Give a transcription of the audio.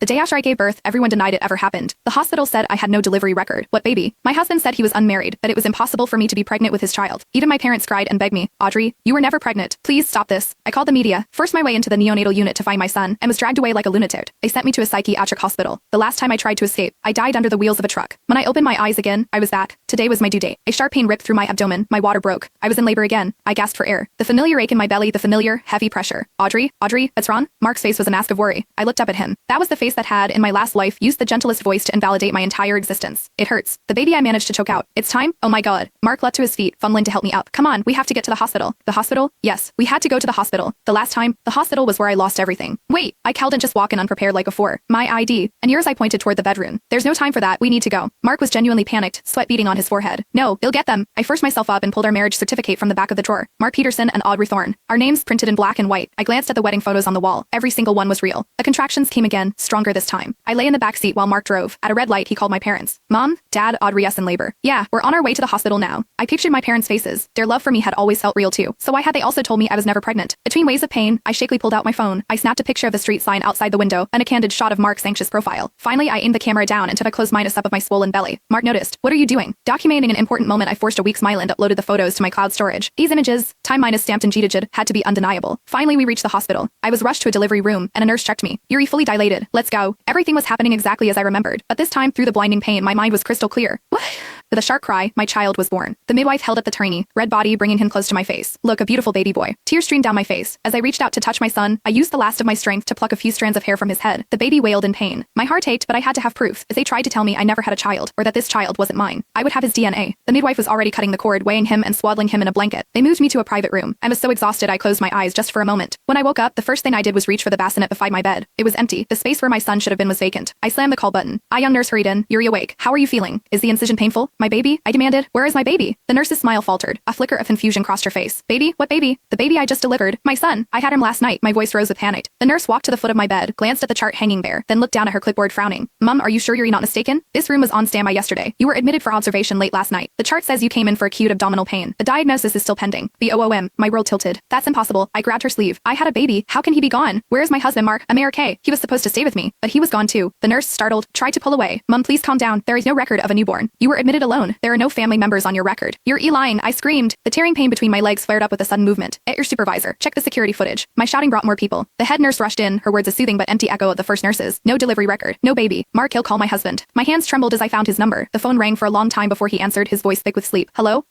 The day after I gave birth, everyone denied it ever happened. The hospital said I had no delivery record. What baby? My husband said he was unmarried, that it was impossible for me to be pregnant with his child. Even my parents cried and begged me, Audrey, you were never pregnant. Please stop this. I called the media, forced my way into the neonatal unit to find my son, and was dragged away like a lunatic. They sent me to a psychiatric hospital. The last time I tried to escape, I died under the wheels of a truck. When I opened my eyes again, I was back. Today was my due date. A sharp pain ripped through my abdomen. My water broke. I was in labor again. I gasped for air. The familiar ache in my belly, the familiar, heavy pressure. Audrey, what's wrong? Mark's face was a mask of worry. I looked up at him. That was the face that had, in my last life, used the gentlest voice to invalidate my entire existence. It hurts. The baby I managed to choke out. It's time? Oh my god. Mark leapt to his feet, fumbling to help me up. Come on, we have to get to the hospital. The hospital? Yes, we had to go to the hospital. The last time, the hospital was where I lost everything. Wait, I couldn't just walk in unprepared like before. My ID. And yours I pointed toward the bedroom. There's no time for that, we need to go. Mark was genuinely panicked, sweat beading on his forehead. No, they'll get them. I forced myself up and pulled our marriage certificate from the back of the drawer. Mark Peterson and Audrey Thorne. Our names printed in black and white. I glanced at the wedding photos on the wall. Every single one was real. The contractions came again, stronger this time. I lay in the back seat while Mark drove. At a red light, he called my parents. Mom, Dad, Audrey S. in labor. Yeah, we're on our way to the hospital now. I pictured my parents' faces. Their love for me had always felt real too. So why had they also told me I was never pregnant? Between waves of pain, I shakily pulled out my phone. I snapped a picture of the street sign outside the window and a candid shot of Mark's anxious profile. Finally, I aimed the camera down and took a close minus up of my swollen belly. Mark noticed. What are you doing? Documenting an important moment, I forced a weak smile and uploaded the photos to my cloud storage. These images, time minus stamped in G-Digit, had to be undeniable. Finally, we reached the hospital. I was rushed to a delivery room, and a nurse checked me. Yuri fully dilated. Let's go. Everything was happening exactly as I remembered. But this time, through the blinding pain, my mind was crystal clear. What? With a sharp cry, my child was born. The midwife held up the tiny, red body, bringing him close to my face. Look, a beautiful baby boy. Tears streamed down my face. As I reached out to touch my son, I used the last of my strength to pluck a few strands of hair from his head. The baby wailed in pain. My heart ached, but I had to have proof, as they tried to tell me I never had a child, or that this child wasn't mine. I would have his DNA. The midwife was already cutting the cord, weighing him and swaddling him in a blanket. They moved me to a private room. I was so exhausted I closed my eyes just for a moment. When I woke up, the first thing I did was reach for the bassinet beside my bed. It was empty. The space where my son should have been was vacant. I slammed the call button. A young nurse hurried in. Yuri, awake. How are you feeling? Is the incision painful? My baby? I demanded. Where is my baby? The nurse's smile faltered. A flicker of confusion crossed her face. Baby? What baby? The baby I just delivered. My son. I had him last night. My voice rose with panic. The nurse walked to the foot of my bed, glanced at the chart hanging there, then looked down at her clipboard frowning. Mom, are you sure you're not mistaken? This room was on standby yesterday. You were admitted for observation late last night. The chart says you came in for acute abdominal pain. The diagnosis is still pending. BOOM. My world tilted. That's impossible. I grabbed her sleeve. I had a baby. How can he be gone? Where is my husband, Mark? America. He was supposed to stay with me, but he was gone too. The nurse, startled, tried to pull away. Mom, please calm down. There is no record of a newborn. You were admitted alone. There are no family members on your record. You're lying, I screamed. The tearing pain between my legs flared up with a sudden movement. At your supervisor. Check the security footage. My shouting brought more people. The head nurse rushed in, her words a soothing but empty echo of the first nurse's. No delivery record. No baby. Mark, he'll call my husband. My hands trembled as I found his number. The phone rang for a long time before he answered, his voice thick with sleep. Hello?